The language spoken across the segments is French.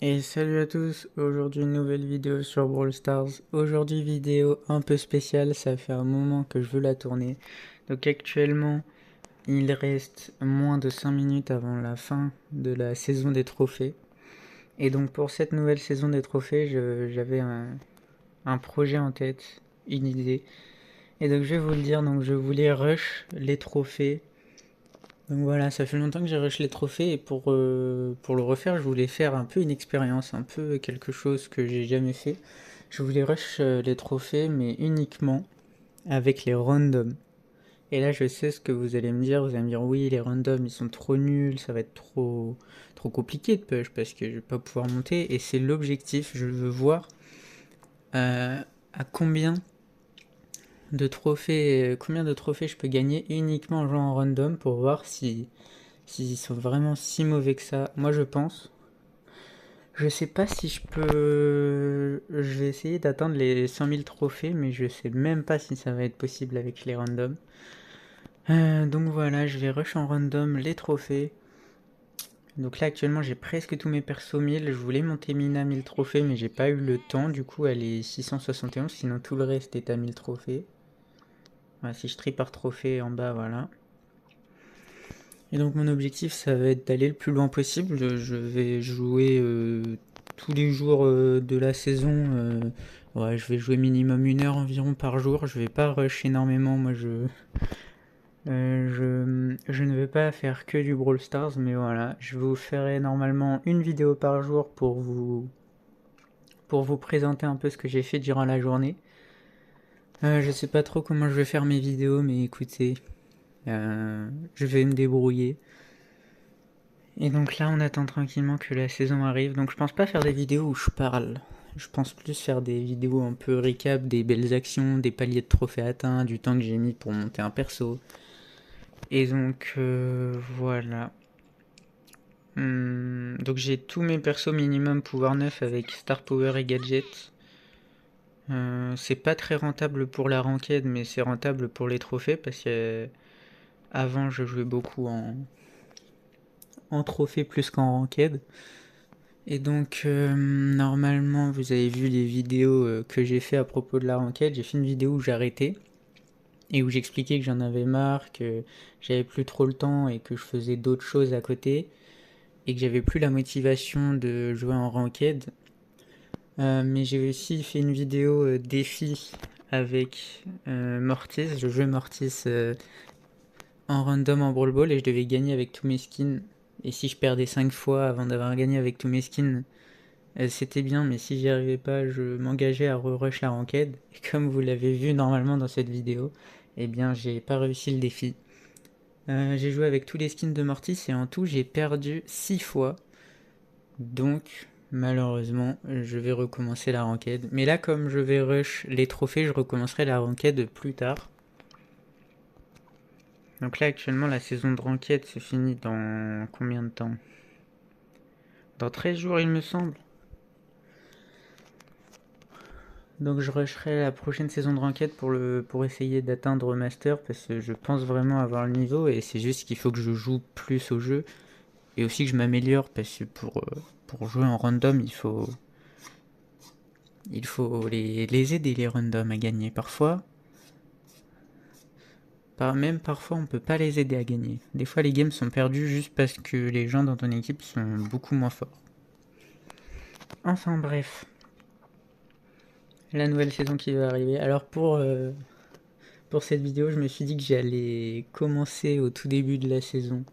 Et salut à tous, aujourd'hui une nouvelle vidéo sur Brawl Stars. Aujourd'hui vidéo un peu spéciale, ça fait un moment que je veux la tourner. Donc actuellement il reste moins de 5 minutes avant la fin de la saison des trophées. Et donc pour cette nouvelle saison des trophées, j'avais un projet en tête, une idée. Et donc je vais vous le dire, donc je voulais rush les trophées. Donc voilà, ça fait longtemps que j'ai rush les trophées et pour le refaire, je voulais faire un peu une expérience, un peu quelque chose que j'ai jamais fait. Je voulais rush les trophées, mais uniquement avec les randoms. Et là, je sais ce que vous allez me dire oui, les randoms ils sont trop nuls, ça va être trop compliqué de push parce que je vais pas pouvoir monter. Et c'est l'objectif, je veux voir à combien de trophées je peux gagner uniquement en jouant en random pour voir si s'ils sont vraiment si mauvais que ça. Moi, je pense. Je sais pas si je peux. Je vais essayer d'atteindre les 100 000 trophées, mais je sais même pas si ça va être possible avec les randoms. Donc voilà, je vais rush en random les trophées. Donc là, actuellement, j'ai presque tous mes persos 1000. Je voulais monter Mina 1000 trophées, mais j'ai pas eu le temps. Du coup, elle est 671. Sinon, tout le reste est à 1000 trophées. Voilà, si je trie par trophée en bas, voilà. Et donc mon objectif, ça va être d'aller le plus loin possible. Je vais jouer tous les jours de la saison. Ouais, je vais jouer minimum 1 heure environ par jour. Je vais pas rush énormément. Moi, je ne vais pas faire que du Brawl Stars, mais voilà. Je vous ferai normalement une vidéo par jour pour vous présenter un peu ce que j'ai fait durant la journée. Je sais pas trop comment je vais faire mes vidéos, mais écoutez, je vais me débrouiller. Et donc là, on attend tranquillement que la saison arrive. Donc je pense pas faire des vidéos où je parle. Je pense plus faire des vidéos un peu récap des belles actions, des paliers de trophées atteints, du temps que j'ai mis pour monter un perso. Et donc voilà. Donc j'ai tous mes persos minimum pouvoir 9 avec Star Power et Gadget. C'est pas très rentable pour la ranked, mais c'est rentable pour les trophées parce que avant je jouais beaucoup en trophée plus qu'en ranked. Et donc, normalement, vous avez vu les vidéos que j'ai fait à propos de la ranked. J'ai fait une vidéo où j'ai arrêté et où j'expliquais que j'en avais marre, que j'avais plus trop le temps et que je faisais d'autres choses à côté et que j'avais plus la motivation de jouer en ranked. Mais j'ai aussi fait une vidéo défi avec Mortis. Je jouais Mortis en random en Brawl Ball et je devais gagner avec tous mes skins. Et si je perdais 5 fois avant d'avoir gagné avec tous mes skins, c'était bien, mais si j'y arrivais pas, je m'engageais à re-rush la ranked. Et comme vous l'avez vu normalement dans cette vidéo, eh bien j'ai pas réussi le défi. J'ai joué avec tous les skins de Mortis et en tout j'ai perdu 6 fois. Donc malheureusement je vais recommencer la ranked. Mais là comme je vais rush les trophées, je recommencerai la ranked plus tard. Donc là actuellement la saison de ranked se finit dans combien de temps? Dans 13 jours il me semble. Donc je rusherai la prochaine saison de ranked pour essayer d'atteindre Master parce que je pense vraiment avoir le niveau et c'est juste qu'il faut que je joue plus au jeu et aussi que je m'améliore parce que pour jouer en random il faut les aider les randoms à gagner parfois. Même parfois on peut pas les aider à gagner. Des fois les games sont perdus juste parce que les gens dans ton équipe sont beaucoup moins forts. Enfin bref. La nouvelle saison qui va arriver. Alors pour cette vidéo, je me suis dit que j'allais commencer au tout début de la saison.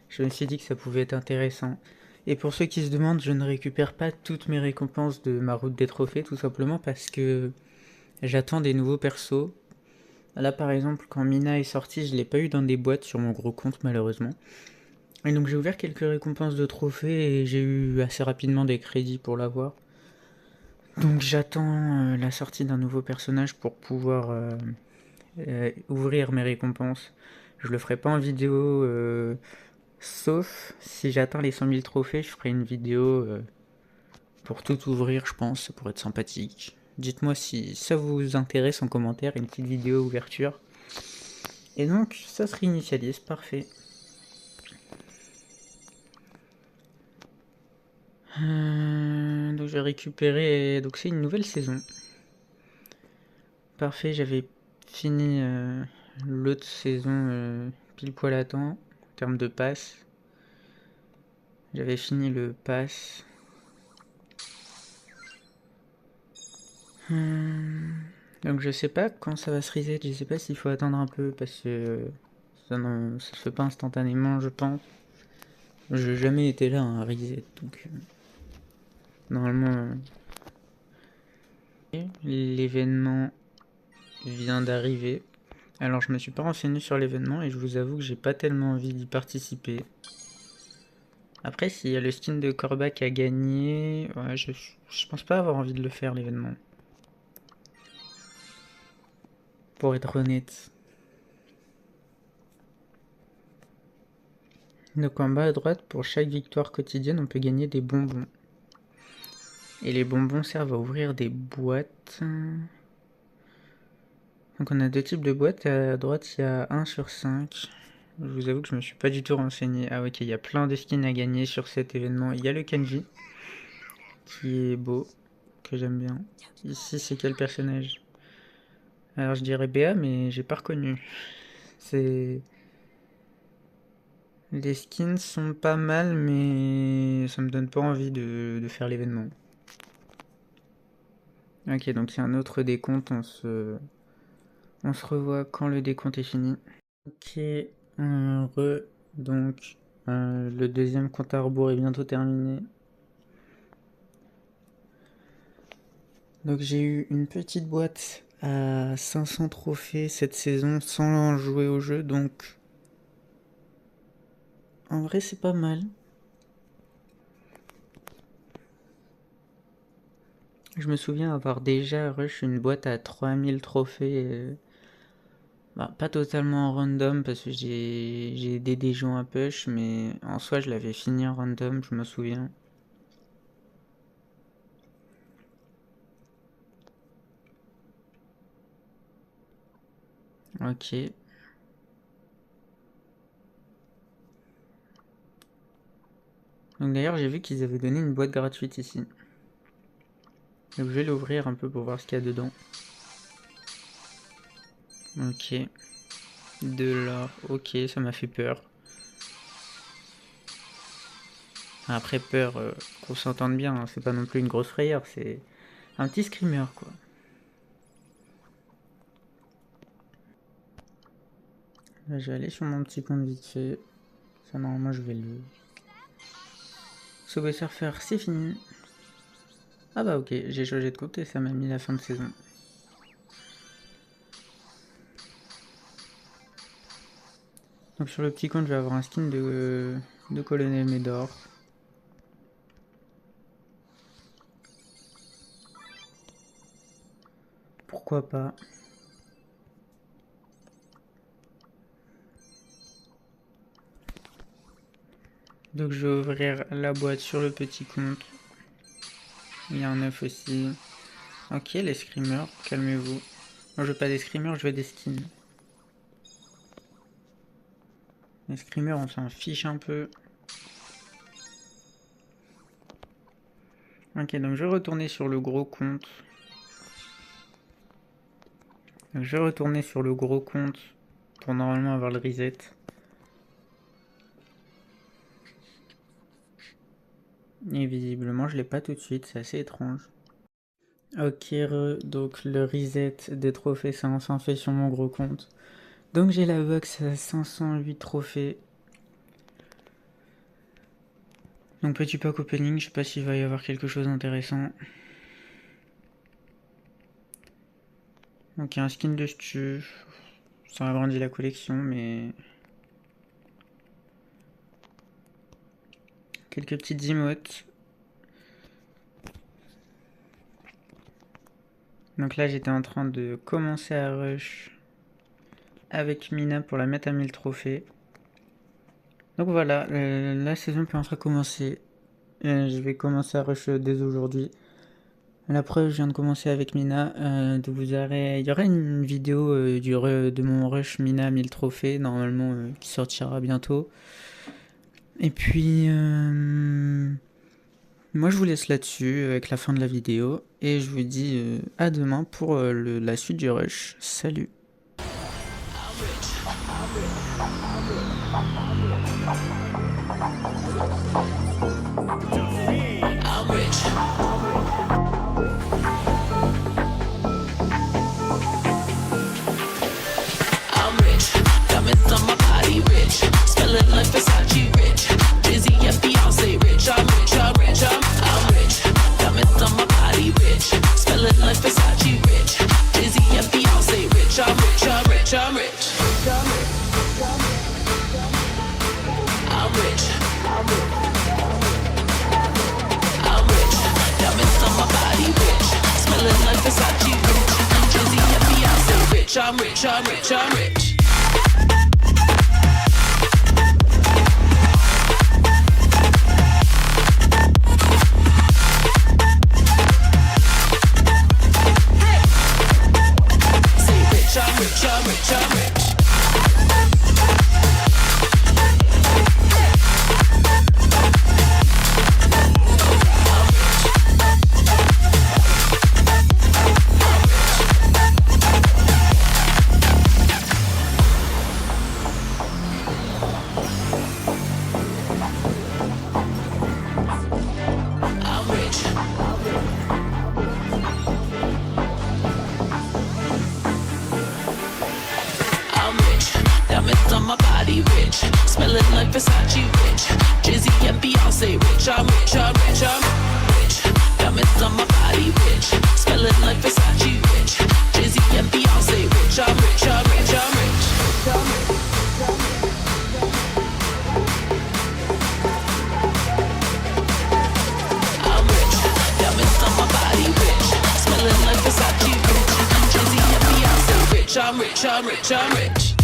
Je me suis dit que ça pouvait être intéressant. Et pour ceux qui se demandent, je ne récupère pas toutes mes récompenses de ma route des trophées, tout simplement parce que j'attends des nouveaux persos. Là par exemple, quand Mina est sortie, je l'ai pas eu dans des boîtes sur mon gros compte malheureusement. Et donc j'ai ouvert quelques récompenses de trophées et j'ai eu assez rapidement des crédits pour l'avoir. Donc j'attends la sortie d'un nouveau personnage pour pouvoir ouvrir mes récompenses. Je le ferai pas en vidéo, sauf si j'atteins les 100 000 trophées, je ferai une vidéo pour tout ouvrir, je pense, ça pourrait être sympathique. Dites-moi si ça vous intéresse en commentaire, une petite vidéo ouverture. Et donc, ça se réinitialise, parfait. vais récupérer... Donc c'est une nouvelle saison. Parfait, j'avais fini l'autre saison pile poil à temps en termes de pass. J'avais fini le pass. Donc je sais pas quand ça va se reset, je sais pas s'il faut attendre un peu parce que ça se fait pas instantanément je pense. J'ai jamais été là à reset donc normalement l'événement vient d'arriver. Alors je me suis pas renseigné sur l'événement et je vous avoue que j'ai pas tellement envie d'y participer. Après s'il y a le skin de Kor'bak à gagner, ouais, je pense pas avoir envie de le faire l'événement. Pour être honnête. Donc en bas à droite, pour chaque victoire quotidienne, on peut gagner des bonbons. Et les bonbons servent à ouvrir des boîtes. Donc on a deux types de boîtes. À droite, il y a 1 sur 5. Je vous avoue que je me suis pas du tout renseigné. Ah ok, il y a plein de skins à gagner sur cet événement. Il y a le kanji, qui est beau, que j'aime bien. Ici, c'est quel personnage? Alors je dirais Béa, mais j'ai pas reconnu. C'est... Les skins sont pas mal, mais ça me donne pas envie de faire l'événement. Ok, donc c'est un autre décompte, on se revoit quand le décompte est fini. Ok, donc le deuxième compte à rebours est bientôt terminé. Donc j'ai eu une petite boîte à 500 trophées cette saison sans jouer au jeu, donc en vrai c'est pas mal. Je me souviens avoir déjà rush une boîte à 3000 trophées. Bah, pas totalement en random parce que j'ai aidé des gens à push, mais en soi je l'avais fini en random, je me souviens. Ok. Donc d'ailleurs j'ai vu qu'ils avaient donné une boîte gratuite ici. Donc je vais l'ouvrir un peu pour voir ce qu'il y a dedans. Ok. De l'or. Ok, ça m'a fait peur. Après peur, qu'on s'entende bien, hein, c'est pas non plus une grosse frayeur, c'est un petit screamer quoi. Là je vais aller sur mon petit compte vite fait. Ça normalement je vais le... Subway Surfer c'est fini. Ah bah ok, j'ai changé de compte et ça m'a mis la fin de saison. Donc sur le petit compte je vais avoir un skin de Colonel Médor. Pourquoi pas. Donc je vais ouvrir la boîte sur le petit compte. Il y a un œuf aussi. Ok, les screamers, calmez-vous. Moi je veux pas des screamers, je veux des skins. Les screamers on s'en fiche un peu. Ok, donc je vais retourner sur le gros compte. Donc, je vais retourner sur le gros compte pour normalement avoir le reset. Et visiblement je l'ai pas tout de suite, c'est assez étrange. Ok, donc le reset des trophées ça enfin fait sur mon gros compte. Donc j'ai la box à 508 trophées. Donc petit pack opening, je sais pas s'il va y avoir quelque chose d'intéressant. Donc il y a un skin de Stu. Ça agrandit la collection mais... Quelques petites emotes. Donc là j'étais en train de commencer à rush avec Mina pour la mettre à 1000 trophées. Donc voilà, la saison peut enfin commencer. Je vais commencer à rush dès aujourd'hui. La preuve, je viens de commencer avec Mina. Il y aura une vidéo de mon rush Mina 1000 trophées, normalement, qui sortira bientôt. Et puis, Moi je vous laisse là-dessus avec la fin de la vidéo et je vous dis à demain pour la suite du rush. Salut. I'm rich. I'm rich. Diamonds on my body rich. Smelling like Versace rich. Dizzy and Beyonce rich. I'm rich, I'm rich, I'm rich. Diamonds on my body rich. Smelling like Versace rich. Dizzy and Beyonce rich. I'm rich, I'm rich, I'm rich. I'm rich. I'm rich. Diamonds on my body rich. Smelling like Versace rich. Dizzy and Beyonce rich. I'm rich, I'm rich, I'm rich. I'm rich, I'm rich, I'm rich. I'm rich. Diamonds on my body rich. Smelling like Versace rich. Drizzy and Beyonce rich. I'm rich, I'm rich, I'm rich. Diamonds on my body rich. Smelling like Versace rich. Drizzy and Beyonce rich. I'm rich, I'm rich, I'm rich. I'm rich. Diamonds on my body rich. Smelling like Versace rich. Drizzy and Beyonce rich. I'm rich, I'm rich, I'm rich.